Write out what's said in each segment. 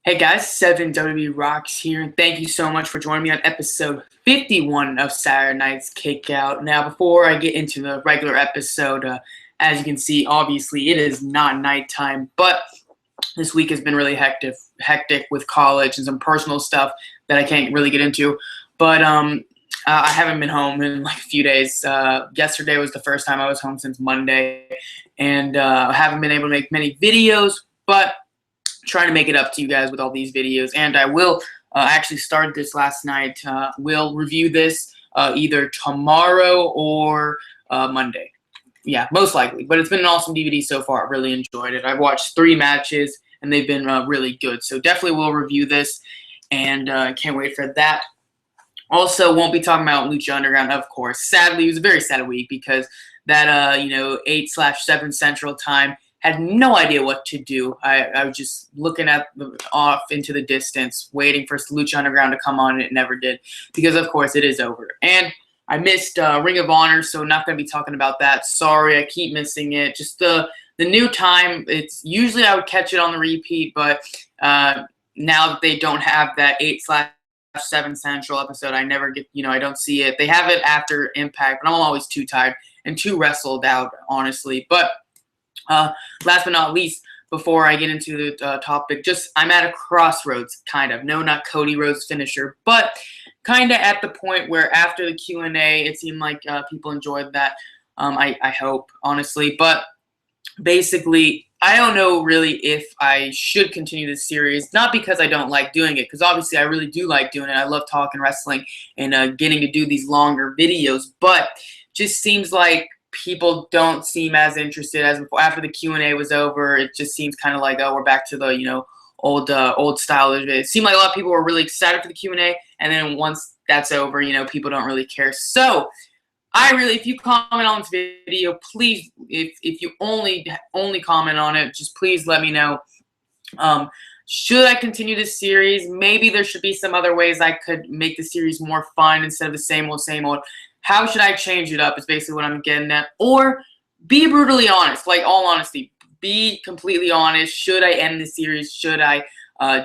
Hey guys, 7WWE Rocks here, and thank you so much for joining me on episode 51 of Saturday Night's Kickout. Now, before I get into the regular episode, as you can see, obviously it is not nighttime, but this week has been really hectic with college and some personal stuff that I can't really get into. But I haven't been home in like a few days. Yesterday was the first time I was home since Monday, and I haven't been able to make many videos, but trying to make it up to you guys with all these videos, and I will actually start this last night. We'll review this either tomorrow or Monday. Yeah, most likely. But it's been an awesome DVD so far. I really enjoyed it. I've watched 3 matches, and they've been really good. So definitely will review this, and can't wait for that. Also, won't be talking about Lucha Underground, of course. Sadly, it was a very sad week because that 8/7 Central Time. Had no idea what to do. I was just looking at off into the distance, waiting for Lucha Underground to come on, and it never did because, of course, it is over. And I missed Ring of Honor, so not going to be talking about that. Sorry, I keep missing it. Just the new time. It's usually I would catch it on the repeat, but now that they don't have that 8/7 Central episode, I never get. I don't see it. They have it after Impact, but I'm always too tired and too wrestled out, honestly. But last but not least, before I get into the topic, I'm at a crossroads, kind of. No, not Cody Rhodes' finisher, but kind of at the point where after the Q&A, it seemed like people enjoyed that. I hope, honestly. But basically, I don't know really if I should continue this series. Not because I don't like doing it, because obviously I really do like doing it. I love talking wrestling and getting to do these longer videos, but just seems like people don't seem as interested as before. After the Q&A was over, it just seems kind of like, oh, we're back to the old style. It seemed like a lot of people were really excited for the Q&A, and then once that's over, people don't really care. So if you comment on this video, please, if you only comment on it, just please let me know. Should I continue this series? Maybe there should be some other ways I could make the series more fun instead of the same old. How should I change it up is basically what I'm getting at. Or be brutally honest, like all honesty. Be completely honest. Should I end the series? Should I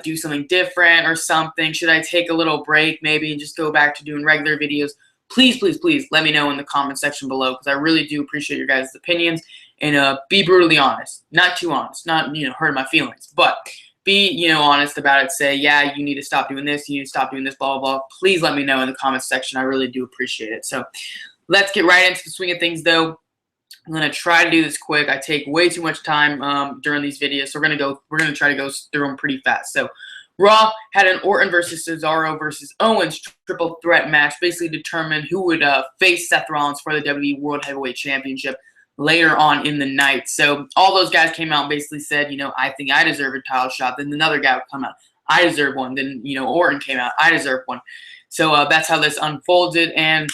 do something different or something? Should I take a little break maybe and just go back to doing regular videos? Please, please, please let me know in the comment section below because I really do appreciate your guys' opinions. And be brutally honest. Not too honest. Not, hurt my feelings. But be, honest about it. Say, yeah, you need to stop doing this. You need to stop doing this, blah, blah, blah. Please let me know in the comments section. I really do appreciate it. So let's get right into the swing of things, though. I'm going to try to do this quick. I take way too much time during these videos, so we're going to try to go through them pretty fast. So Raw had an Orton versus Cesaro versus Owens triple threat match, basically determine who would face Seth Rollins for the WWE World Heavyweight Championship later on in the night. So all those guys came out and basically said, I think I deserve a title shot. Then another guy would come out, I deserve one. Then, Orton came out, I deserve one. So that's how this unfolded, and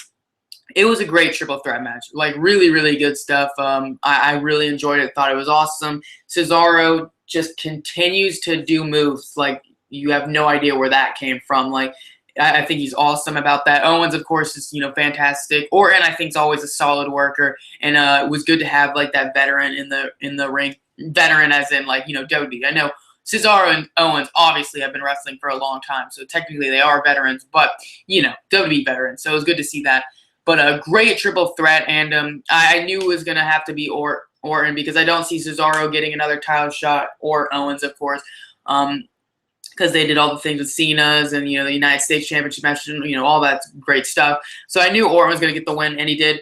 it was a great triple threat match. Like, really, really good stuff. I really enjoyed it, thought it was awesome. Cesaro just continues to do moves like you have no idea where that came from. Like, I think he's awesome about that. Owens, of course, is fantastic. Orton, I think, is always a solid worker, and it was good to have like that veteran in the ring. Veteran, as in like WWE. I know Cesaro and Owens obviously have been wrestling for a long time, so technically they are veterans, but WWE veterans. So it was good to see that. But a great triple threat, and I knew it was gonna have to be Orton because I don't see Cesaro getting another title shot, or Owens, of course. Because they did all the things with Cena's and, the United States Championship match, and, all that great stuff. So I knew Orton was going to get the win, and he did.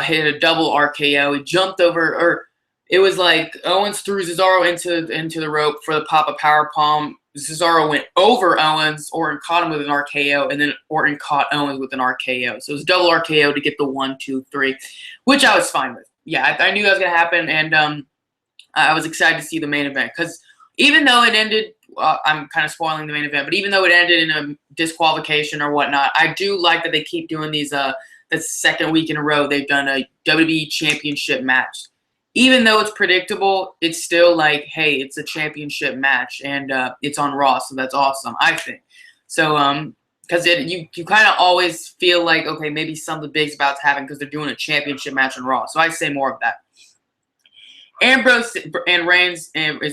Hit a double RKO. He jumped over, or it was like Owens threw Cesaro into the rope for the pop-up powerbomb. Cesaro went over Owens. Orton caught him with an RKO, and then Orton caught Owens with an RKO. So it was a double RKO to get the 1, 2, 3, which I was fine with. Yeah, I knew that was going to happen, and I was excited to see the main event because even though it ended, I'm kind of spoiling the main event, but even though it ended in a disqualification or whatnot, I do like that they keep doing these. The second week in a row, they've done a WWE Championship match. Even though it's predictable, it's still like, hey, it's a championship match, and it's on Raw, so that's awesome, I think. So, because you kind of always feel like, okay, maybe something big's about to happen because they're doing a championship match on Raw. So I say more of that. Ambrose and Reigns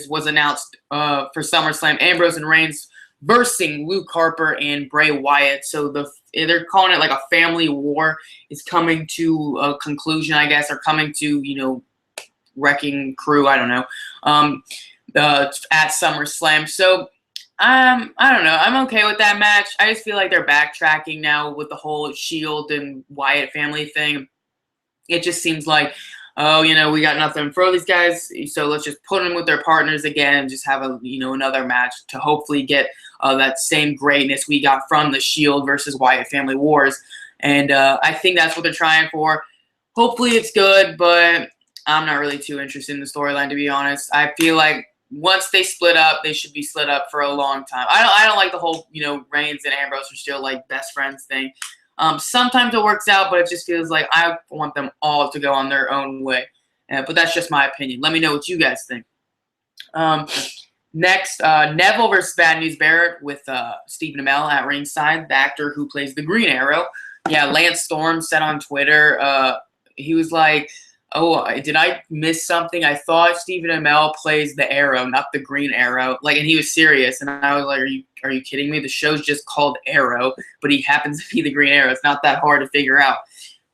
was announced for SummerSlam. Ambrose and Reigns versus Luke Harper and Bray Wyatt. So they're calling it like a family war is coming to a conclusion, I guess, or coming to, wrecking crew, I don't know, at SummerSlam. So I don't know. I'm okay with that match. I just feel like they're backtracking now with the whole Shield and Wyatt family thing. It just seems like, oh, we got nothing for these guys, so let's just put them with their partners again and just have another match to hopefully get that same greatness we got from the Shield versus Wyatt family wars. And I think that's what they're trying for. Hopefully it's good, but I'm not really too interested in the storyline, to be honest. I feel like once they split up, they should be split up for a long time. I don't like the whole, Reigns and Ambrose are still like best friends thing. Sometimes it works out, but it just feels like I want them all to go on their own way. But that's just my opinion. Let me know what you guys think. Next, Neville versus Bad News Barrett with Stephen Amell at ringside, the actor who plays the Green Arrow. Yeah, Lance Storm said on Twitter, he was like, oh, did I miss something? I thought Stephen Amell plays the Arrow, not the Green Arrow. And he was serious. And I was like, are you kidding me? The show's just called Arrow, but he happens to be the Green Arrow. It's not that hard to figure out.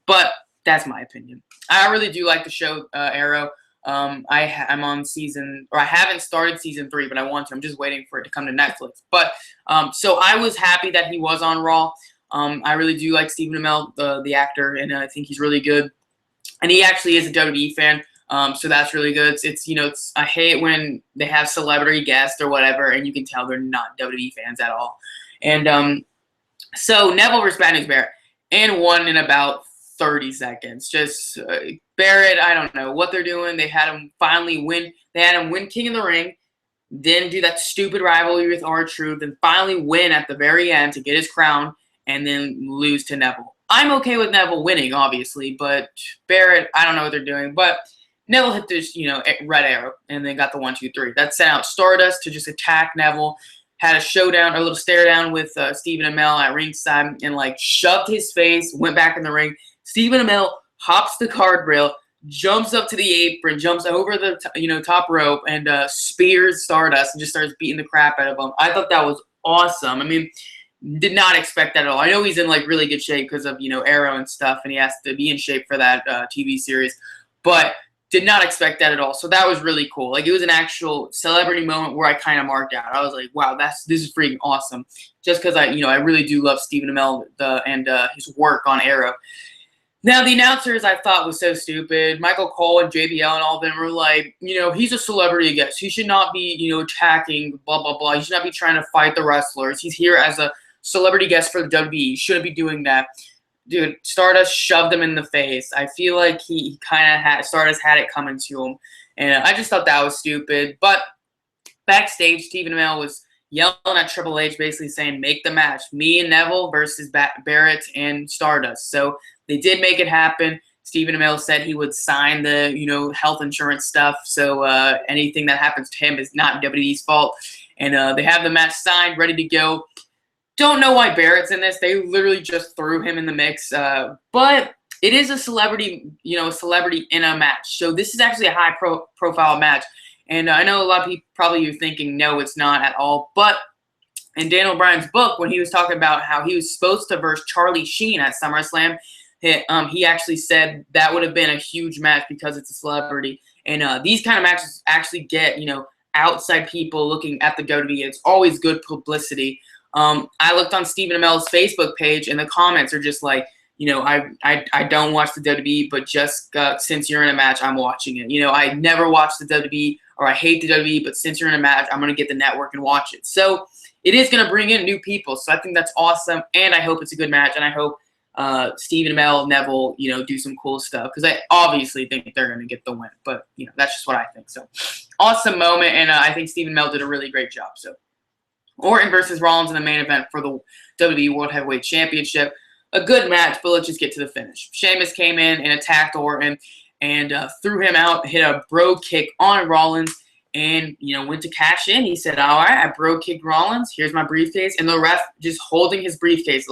But that's my opinion. I really do like the show Arrow. I'm on I haven't started season 3, but I want to. I'm just waiting for it to come to Netflix. But so I was happy that he was on Raw. I really do like Stephen Amell, the actor, and I think he's really good. And he actually is a WWE fan, so that's really good. It's I hate when they have celebrity guests or whatever, and you can tell they're not WWE fans at all. And so Neville versus Bad News Barrett, and won in about 30 seconds. Just Barrett, I don't know what they're doing. They had him finally win. They had him win King of the Ring, then do that stupid rivalry with R-Truth, and finally win at the very end to get his crown, and then lose to Neville. I'm okay with Neville winning, obviously, but Barrett, I don't know what they're doing. But Neville hit this, red arrow, and then got the 1, 2, 3. That sent out Stardust to just attack Neville. Had a showdown, or a little stare down with Stephen Amell at ringside, and shoved his face, went back in the ring. Stephen Amell hops the guardrail, jumps up to the apron, jumps over the top rope, and spears Stardust and just starts beating the crap out of him. I thought that was awesome. I mean, did not expect that at all. I know he's in really good shape because of Arrow and stuff, and he has to be in shape for that TV series, but did not expect that at all. So that was really cool. It was an actual celebrity moment where I kind of marked out. I was like, wow, this is freaking awesome. Just because I really do love Stephen Amell and his work on Arrow. Now, the announcers I thought was so stupid. Michael Cole and JBL and all of them were like, he's a celebrity guest. He should not be, attacking, blah, blah, blah. He should not be trying to fight the wrestlers. He's here as a celebrity guest for the WWE. He shouldn't be doing that. Dude, Stardust shoved him in the face. I feel like he kind of Stardust had it coming to him. And I just thought that was stupid. But backstage, Stephen Amell was yelling at Triple H, basically saying, make the match. Me and Neville versus Barrett and Stardust. So they did make it happen. Stephen Amell said he would sign the, health insurance stuff. So anything that happens to him is not WWE's fault. And they have the match signed, ready to go. Don't know why Barrett's in this. They literally just threw him in the mix. But it is a celebrity, a celebrity in a match. So this is actually a high profile match. And I know a lot of people probably are thinking, no, it's not at all. But in Daniel Bryan's book, when he was talking about how he was supposed to verse Charlie Sheen at SummerSlam, he actually said that would have been a huge match because it's a celebrity. And these kind of matches actually get, outside people looking at the WWE. It's always good publicity. I looked on Stephen Amell's Facebook page, and the comments are just like, I don't watch the WWE, but just since you're in a match, I'm watching it. I never watched the WWE, or I hate the WWE, but since you're in a match, I'm going to get the network and watch it. So it is going to bring in new people. So I think that's awesome, and I hope it's a good match, and I hope Stephen Amell, Neville, do some cool stuff, because I obviously think they're going to get the win. But, that's just what I think. So awesome moment, and I think Stephen Amell did a really great job. So Orton versus Rollins in the main event for the WWE World Heavyweight Championship. A good match, but let's just get to the finish. Sheamus came in and attacked Orton and threw him out, hit a bro kick on Rollins, and, went to cash in. He said, all right, I bro kicked Rollins. Here's my briefcase. And the ref just holding his briefcase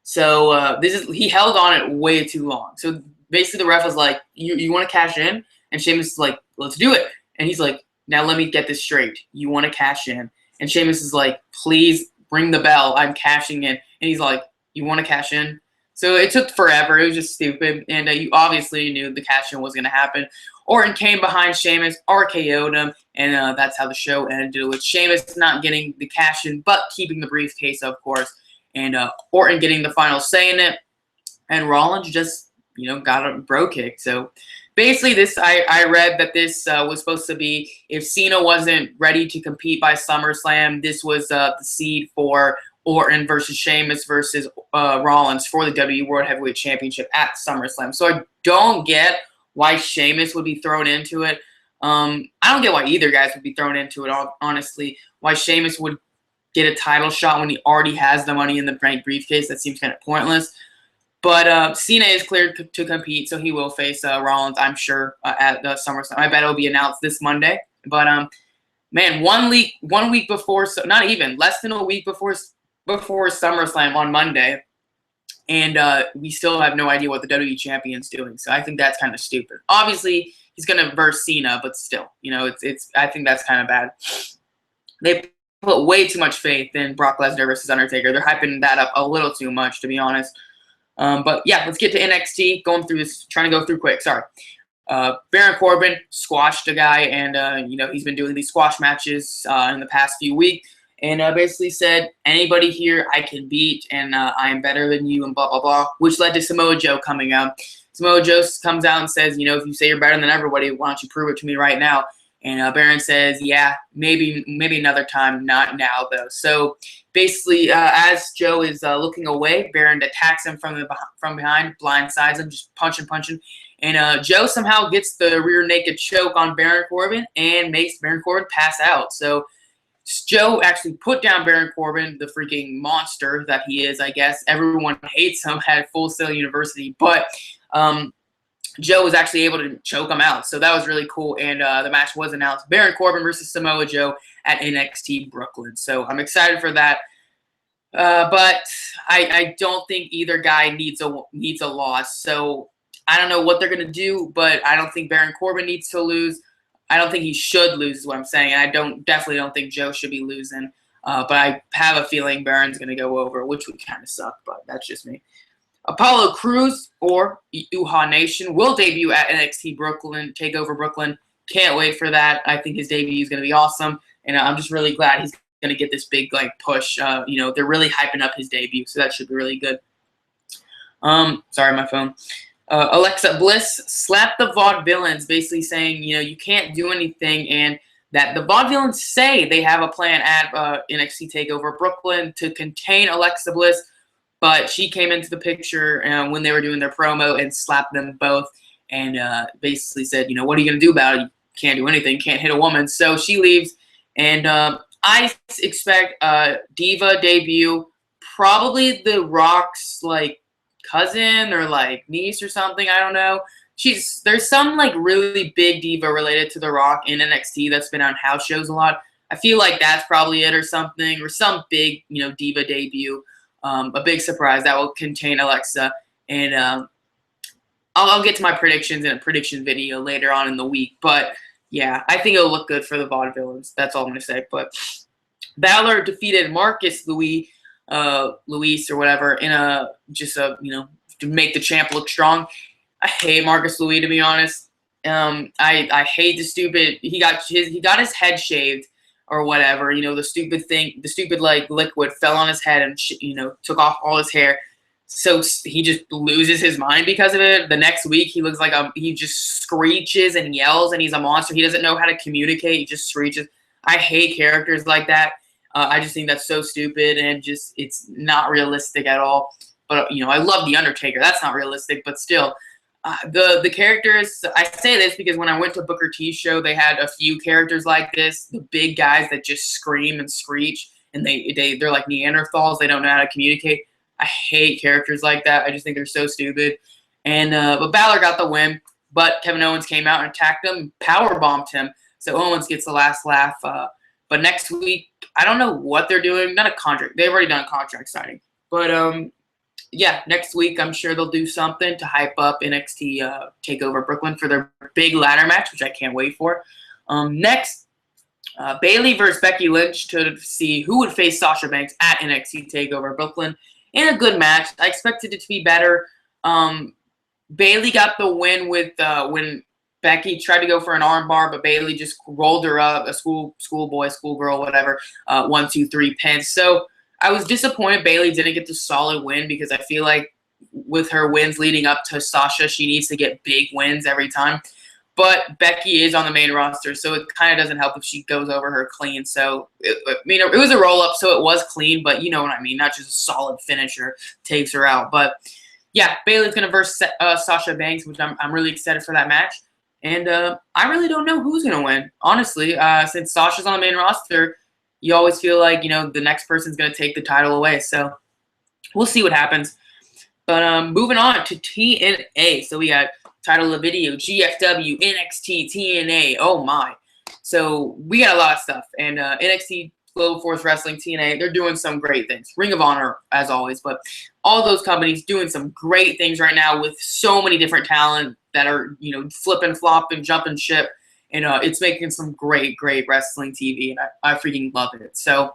so he held on it way too long. So basically the ref was like, you want to cash in? And Sheamus is like, let's do it. And he's like, now let me get this straight. You want to cash in? And Sheamus is like, please ring the bell. I'm cashing in. And he's like, you want to cash in? So it took forever. It was just stupid. And you obviously knew the cash in was going to happen. Orton came behind Sheamus, RKO'd him, and that's how the show ended, with Sheamus not getting the cash in, but keeping the briefcase, of course, and Orton getting the final say in it, and Rollins just, got a bro kick. So basically, I read that this was supposed to be, if Cena wasn't ready to compete by SummerSlam, this was the seed for Orton versus Sheamus versus Rollins for the WWE World Heavyweight Championship at SummerSlam. So I don't get why Sheamus would be thrown into it. I don't get why either guys would be thrown into it, honestly. Why Sheamus would get a title shot when he already has the Money in the Bank briefcase, that seems kind of pointless. But Cena is cleared to compete, so he will face Rollins, I'm sure, at the SummerSlam. I bet it'll be announced this Monday. But, man, 1 week before, not even, less than a week before SummerSlam on Monday, and we still have no idea what the WWE Champion's doing. So I think that's kind of stupid. Obviously, he's going to verse Cena, but still, I think that's kind of bad. They put way too much faith in Brock Lesnar versus Undertaker. They're hyping that up a little too much, to be honest. But yeah, let's get to NXT. Going through this, trying to go through quick. Sorry. Baron Corbin squashed a guy, and he's been doing these squash matches in the past few weeks. And basically said, anybody here I can beat, and I am better than you, and blah, blah, blah, which led to Samoa Joe coming out. Samoa Joe comes out and says, if you say you're better than everybody, why don't you prove it to me right now? And Baron says, yeah, maybe another time, not now, though. So basically, as Joe is looking away, Baron attacks him from behind, blindsides him, just punching. And Joe somehow gets the rear naked choke on Baron Corbin and makes Baron Corbin pass out. So Joe actually put down Baron Corbin, the freaking monster that he is, I guess. Everyone hates him at Full Sail University. But Joe was actually able to choke him out. So that was really cool. And the match was announced. Baron Corbin versus Samoa Joe at NXT Brooklyn. So I'm excited for that. But I don't think either guy needs a loss. So I don't know what they're going to do, but I don't think Baron Corbin needs to lose. I don't think he should lose is what I'm saying. And I definitely don't think Joe should be losing. But I have a feeling Baron's going to go over, which would kind of suck, but that's just me. Apollo Crews, or Uhaa Nation, will debut at NXT Brooklyn, TakeOver Brooklyn. Can't wait for that. I think his debut is going to be awesome. And I'm just really glad he's going to get this big push. They're really hyping up his debut, so that should be really good. Sorry, my phone. Alexa Bliss slapped the Vaudevillains, basically saying, you can't do anything, and that the Vaudevillains say they have a plan at NXT TakeOver Brooklyn to contain Alexa Bliss, but she came into the picture when they were doing their promo and slapped them both and basically said, what are you going to do about it? You can't do anything, can't hit a woman. So she leaves, and I expect Diva debut, probably The Rock's, cousin or niece or something. I don't know. There's some really big diva related to The Rock in NXT that's been on house shows a lot. I feel like that's probably it or something, or some big diva debut, a big surprise that will contain Alexa. And I'll get to my predictions in a prediction video later on in the week. But yeah, I think it'll look good for the Vaudevillains. That's all I'm gonna say. But Ballard defeated Marcus Luis or whatever in to make the champ look strong. I hate Marcus Louis, to be honest. I hate the stupid. He got his head shaved or whatever. The stupid liquid fell on his head and took off all his hair. So he just loses his mind because of it. The next week he looks like he just screeches and yells and he's a monster. He doesn't know how to communicate. He just screeches. I hate characters like that. I just think that's so stupid and it's not realistic at all. But I love The Undertaker. That's not realistic, but still, the characters. I say this because when I went to Booker T's show, they had a few characters like this. The big guys that just scream and screech, and they're like Neanderthals. They don't know how to communicate. I hate characters like that. I just think they're so stupid. And but Balor got the win, but Kevin Owens came out and attacked him, power bombed him. So Owens gets the last laugh. But next week, I don't know what they're doing. Not a contract. They've already done a contract signing. But yeah, next week I'm sure they'll do something to hype up NXT TakeOver Brooklyn for their big ladder match, which I can't wait for. Next, Bayley versus Becky Lynch to see who would face Sasha Banks at NXT TakeOver Brooklyn in a good match. I expected it to be better. Bayley got the win with when Becky tried to go for an armbar, but Bayley just rolled her up, a schoolboy, schoolgirl, whatever, 1, 2, 3 pins. So I was disappointed Bayley didn't get the solid win because I feel like with her wins leading up to Sasha, she needs to get big wins every time. But Becky is on the main roster, so it kind of doesn't help if she goes over her clean. So, it was a roll-up, so it was clean, but you know what I mean. Not just a solid finisher takes her out. But, yeah, Bayley's going to verse Sasha Banks, which I'm really excited for that match. And I really don't know who's going to win, honestly. Since Sasha's on the main roster, you always feel like, the next person's going to take the title away. So, we'll see what happens. But moving on to TNA. So, we got title of the video, GFW, NXT, TNA. Oh, my. So, we got a lot of stuff. And NXT, Global Force Wrestling, TNA, they're doing some great things. Ring of Honor, as always. But all those companies doing some great things right now with so many different talent that are, flipping, flopping, jumping ship. And it's making some great, great wrestling TV. And I freaking love it. So,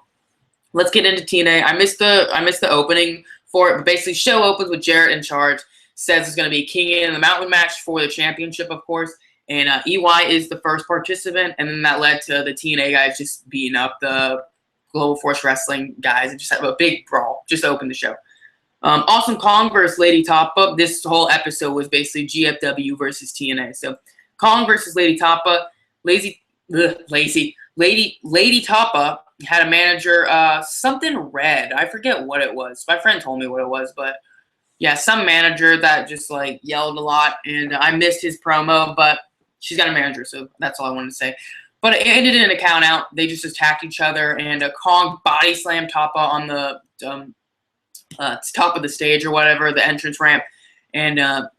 let's get into TNA. I missed the opening for it. But basically, show opens with Jarrett in charge. Says it's going to be King in the Mountain match for the championship, of course. And EY is the first participant. And then that led to the TNA guys just beating up the Global Force Wrestling guys and just have a big brawl. Just to open the show. Awesome Kong versus Lady Tapa. This whole episode was basically GFW versus TNA. So Kong versus Lady Tapa. Lady Tapa had a manager, something red. I forget what it was. My friend told me what it was, but yeah, some manager that just yelled a lot, and I missed his promo, but she's got a manager, so that's all I wanted to say. But it ended in a count out. They just attacked each other, and Kong body slammed Tapa on the top of the stage or whatever, the entrance ramp, and that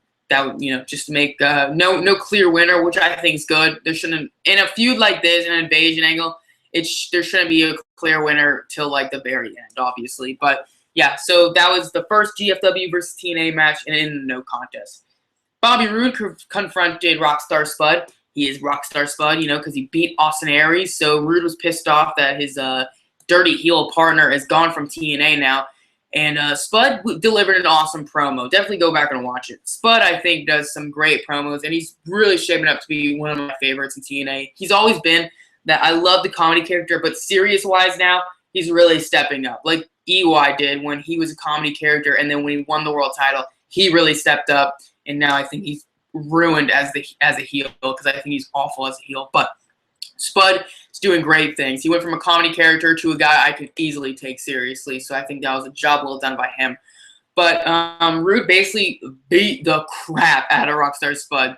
would, just to make no clear winner, which I think is good. There shouldn't, in a feud like this, in an invasion angle, there shouldn't be a clear winner till the very end, obviously, but. Yeah, so that was the first GFW versus TNA match and in no contest. Bobby Roode confronted Rockstar Spud. He is Rockstar Spud, because he beat Austin Aries. So Roode was pissed off that his dirty heel partner is gone from TNA now. And Spud delivered an awesome promo. Definitely go back and watch it. Spud, I think, does some great promos, and he's really shaping up to be one of my favorites in TNA. He's always been that I love the comedy character, but serious-wise now, he's really stepping up. Like EY did when he was a comedy character, and then when he won the world title, he really stepped up, and now I think he's ruined as a heel because I think he's awful as a heel. But Spud is doing great things. He went from a comedy character to a guy I could easily take seriously, so I think that was a job well done by him. But Roode basically beat the crap out of Rockstar Spud.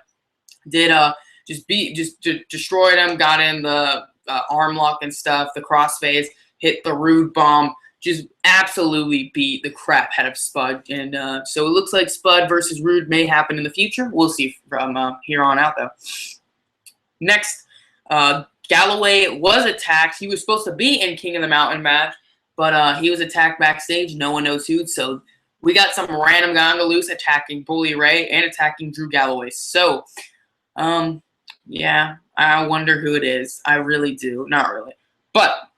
Just destroyed him, got in the arm lock and stuff, the crossface, hit the Roode bomb, just absolutely beat the crap out of Spud. And so it looks like Spud versus Roode may happen in the future. We'll see from here on out, though. Next, Galloway was attacked. He was supposed to be in King of the Mountain match, but he was attacked backstage. No one knows who. So we got some random guy on the loose attacking Bully Ray and attacking Drew Galloway. So, yeah, I wonder who it is. I really do. Not really. But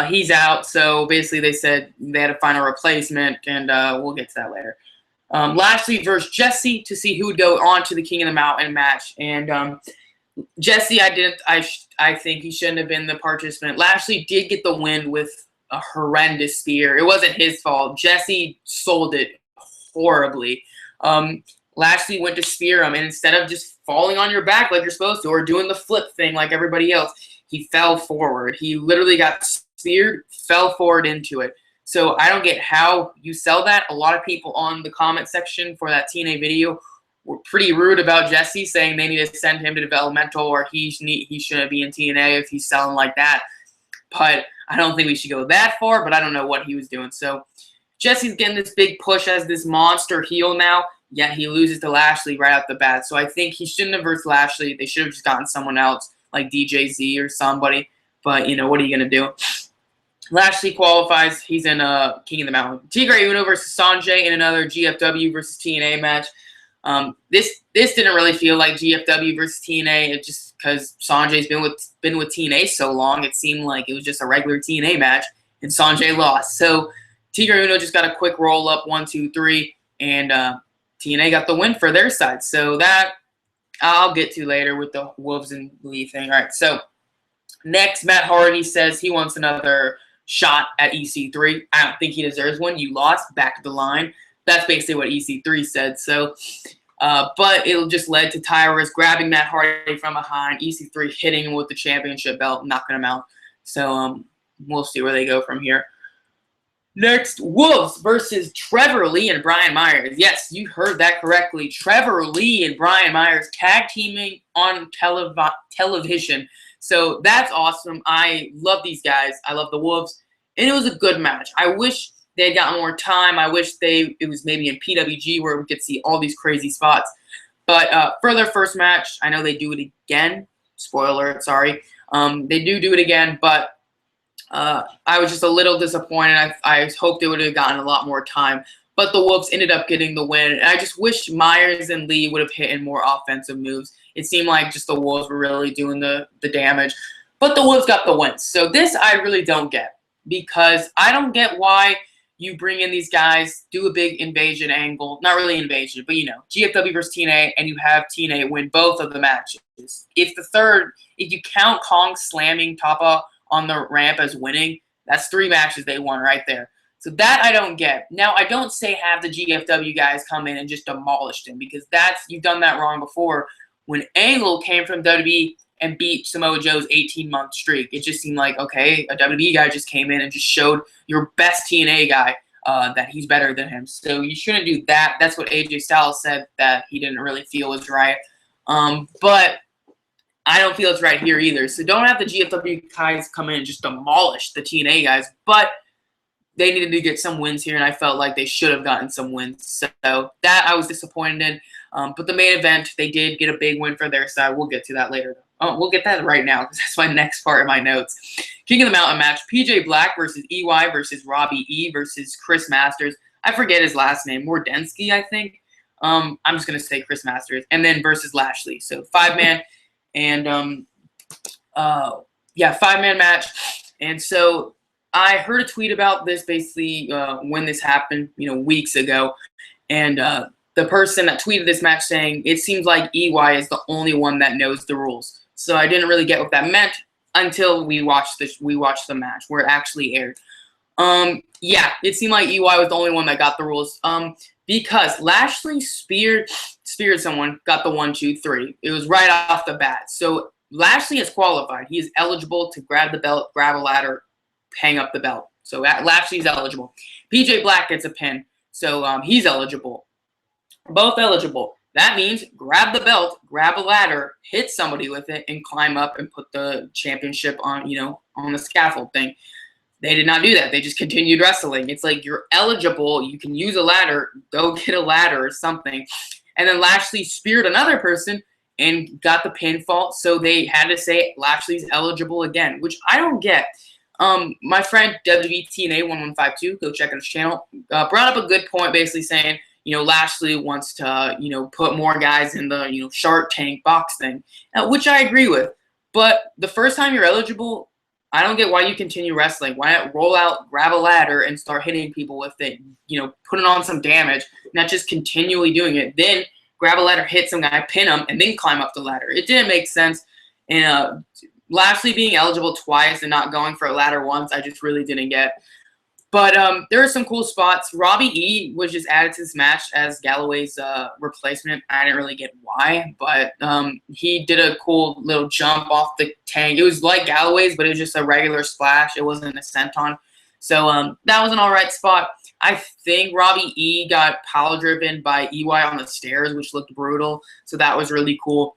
he's out, so basically they said they had to find a replacement, and we'll get to that later. Lashley versus Jesse to see who would go on to the King of the Mountain match, and Jesse, I think he shouldn't have been the participant. Lashley did get the win with a horrendous spear. It wasn't his fault. Jesse sold it horribly. Lashley went to spear him, and instead of just falling on your back like you're supposed to or doing the flip thing like everybody else, he fell forward. He literally got speared, fell forward into it. So I don't get how you sell that. A lot of people on the comment section for that TNA video were pretty rude about Jesse, saying they need to send him to developmental or he shouldn't be in TNA if he's selling like that. But I don't think we should go that far, but I don't know what he was doing. So Jesse's getting this big push as this monster heel now, yet he loses to Lashley right off the bat. So I think he shouldn't have versed Lashley. They should have just gotten someone else, like DJZ or somebody. But, what are you going to do? Lashley qualifies. He's in King of the Mountain. Tigre Uno versus Sanjay in another GFW versus TNA match. This didn't really feel like GFW versus TNA. It just because Sanjay's been with TNA so long, it seemed like it was just a regular TNA match, and Sanjay lost. So Tigre Uno just got a quick roll up 1, 2, 3, and TNA got the win for their side. So that I'll get to later with the Wolves and Lee thing. All right, so next, Matt Hardy says he wants another shot at EC3. I don't think he deserves one. You lost. Back to the line. That's basically what EC3 said. So, but it just led to Tyrus grabbing Matt Hardy from behind, EC3 hitting him with the championship belt, knocking him out. So we'll see where they go from here. Next, Wolves versus Trevor Lee and Brian Meyers. Yes, you heard that correctly. Trevor Lee and Brian Meyers tag teaming on television. So that's awesome. I love these guys. I love the Wolves. And it was a good match. I wish they had gotten more time. I wish it was maybe in PWG where we could see all these crazy spots. But for their first match, I know they do it again. Spoiler alert, sorry. They do it again, but I was just a little disappointed. I hoped they would have gotten a lot more time. But the Wolves ended up getting the win. And I just wish Meyers and Lee would have hit in more offensive moves. It seemed like just the Wolves were really doing the damage. But the Wolves got the win. So this I really don't get. Because I don't get why you bring in these guys, do a big invasion angle. Not really invasion, but GFW versus TNA, and you have TNA win both of the matches. If you count Kong slamming Tapa on the ramp as winning, that's 3 matches they won right there. So that I don't get. Now, I don't say have the GFW guys come in and just demolish them, because you've done that wrong before. When Angle came from WWE and beat Samoa Joe's 18-month streak, it just seemed like, okay, a WWE guy just came in and just showed your best TNA guy that he's better than him. So you shouldn't do that. That's what AJ Styles said that he didn't really feel was right. But I don't feel it's right here either. So don't have the GFW guys come in and just demolish the TNA guys. But they needed to get some wins here, and I felt like they should have gotten some wins. So that I was disappointed in. But the main event, they did get a big win for their side. We'll get to that later. We'll get that right now because that's my next part of my notes. King of the Mountain match, PJ Black versus EY versus Robbie E versus Chris Masters. I forget his last name. Mordensky, I think. I'm just going to say Chris Masters. And then versus Lashley. So 5-man. And, 5-man match. And so I heard a tweet about this basically when this happened, weeks ago. And the person that tweeted this match saying, it seems like EY is the only one that knows the rules. So I didn't really get what that meant until we watched the match where it actually aired. It seemed like EY was the only one that got the rules. Because Lashley speared someone, got the 1, 2, 3. It was right off the bat. So Lashley is qualified. He is eligible to grab the belt, grab a ladder, hang up the belt. So Lashley's eligible. PJ Black gets a pin. So he's eligible. Both eligible. That means grab the belt, grab a ladder, hit somebody with it, and climb up and put the championship on, on the scaffold thing. They did not do that. They just continued wrestling. It's like you're eligible. You can use a ladder. Go get a ladder or something. And then Lashley speared another person and got the pinfall. So they had to say Lashley's eligible again, which I don't get. My friend Gfw Tna 1152, go check out his channel, brought up a good point basically saying, Lashley wants to, put more guys in the, Shark Tank box thing, which I agree with. But the first time you're eligible, I don't get why you continue wrestling. Why not roll out, grab a ladder, and start hitting people with it, putting on some damage, not just continually doing it. Then grab a ladder, hit some guy, pin him, and then climb up the ladder. It didn't make sense. And Lashley being eligible twice and not going for a ladder once, I just really didn't get. But there are some cool spots. Robbie E was just added to this match as Galloway's replacement. I didn't really get why, but he did a cool little jump off the tank. It was like Galloway's, but it was just a regular splash. It wasn't a senton. So that was an all right spot. I think Robbie E got power driven by EY on the stairs, which looked brutal. So that was really cool.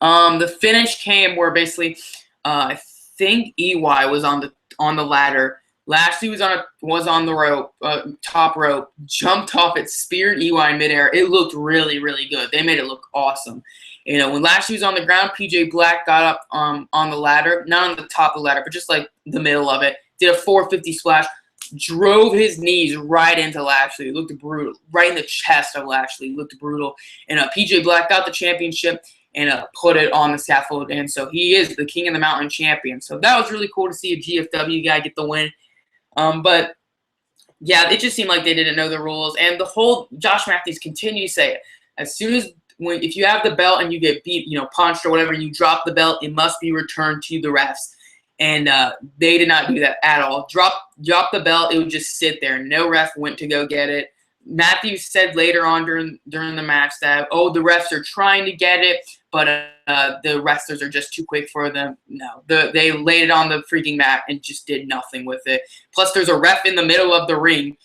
The finish came where basically I think EY was on the ladder. Lashley was on the rope, top rope, jumped off it, speared EY in midair. It looked really, really good. They made it look awesome. When Lashley was on the ground, PJ Black got up on the ladder, not on the top of the ladder, but just like the middle of it. Did a 450 splash, drove his knees right into Lashley. It looked brutal. Right in the chest of Lashley. It looked brutal. And PJ Black got the championship and put it on the scaffold. And so he is the King of the Mountain champion. So that was really cool to see a GFW guy get the win. But yeah, it just seemed like they didn't know the rules. And the whole Josh Matthews continued to say it. As soon as if you have the belt and you get beat, punched or whatever, and you drop the belt, it must be returned to the refs. And they did not do that at all. Drop the belt, it would just sit there. No ref went to go get it. Matthews said later on during the match that, the refs are trying to get it, but the wrestlers are just too quick for them. No, they laid it on the freaking mat and just did nothing with it. Plus, there's a ref in the middle of the ring,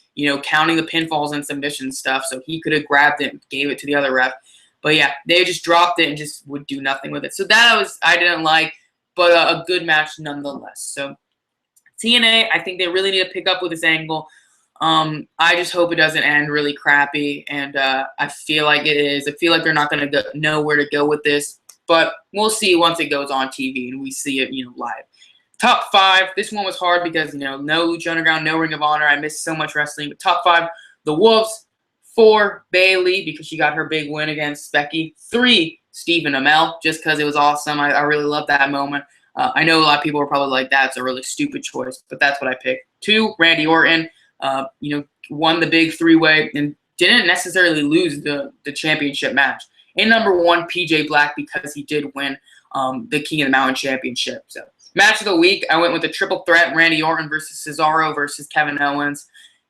counting the pinfalls and submission stuff, so he could have grabbed it and gave it to the other ref. But yeah, they just dropped it and just would do nothing with it. So that I didn't like, but a good match nonetheless. So TNA, I think they really need to pick up with this angle. I just hope it doesn't end really crappy, and I feel like it is. I feel like they're not going to know where to go with this, but we'll see once it goes on TV and we see it, live. Top 5. This one was hard because, no Lucha Underground, no Ring of Honor. I missed so much wrestling. But top 5, The Wolves. 4, Bailey, because she got her big win against Becky. 3, Stephen Amell, just because it was awesome. I really loved that moment. I know a lot of people were probably like, that's a really stupid choice, but that's what I picked. 2, Randy Orton. Won the big 3-way and didn't necessarily lose the championship match. And number 1, PJ Black, because he did win the King of the Mountain championship. So match of the week, I went with the triple threat, Randy Orton versus Cesaro versus Kevin Owens.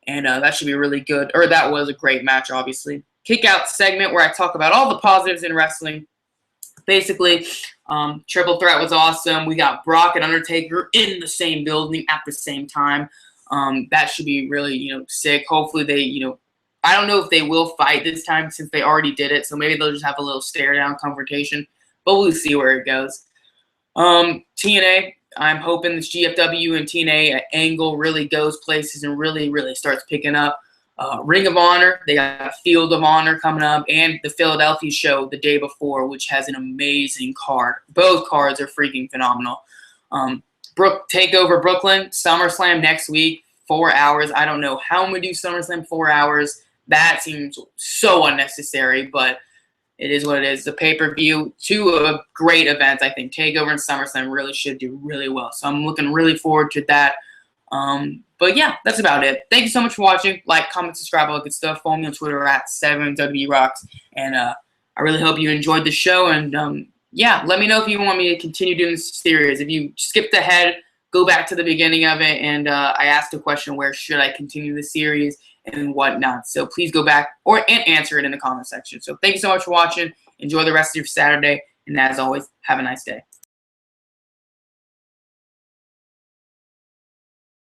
And that should be really good. Or that was a great match, obviously. Kick out segment where I talk about all the positives in wrestling. Basically, triple threat was awesome. We got Brock and Undertaker in the same building at the same time. That should be really, sick. Hopefully they, I don't know if they will fight this time since they already did it. So maybe they'll just have a little stare down confrontation. But we'll see where it goes. TNA. I'm hoping this GFW and TNA angle really goes places and really, really starts picking up. Ring of Honor, they got Field of Honor coming up, and the Philadelphia show the day before, which has an amazing card. Both cards are freaking phenomenal. Takeover Brooklyn, SummerSlam next week, 4 hours. I don't know how I'm going to do SummerSlam 4 hours. That seems so unnecessary, but it is what it is. The pay-per-view, 2 great events, I think. TakeOver and SummerSlam really should do really well. So I'm looking really forward to that. But yeah, that's about it. Thank you so much for watching. Like, comment, subscribe, all that good stuff. Follow me on Twitter at 7WRocks. And I really hope you enjoyed the show. And yeah, let me know if you want me to continue doing this series. If you skipped ahead, go back to the beginning of it. And I asked a question, where should I continue the series and whatnot. So please go back and answer it in the comment section. So thank you so much for watching. Enjoy the rest of your Saturday. And as always, have a nice day.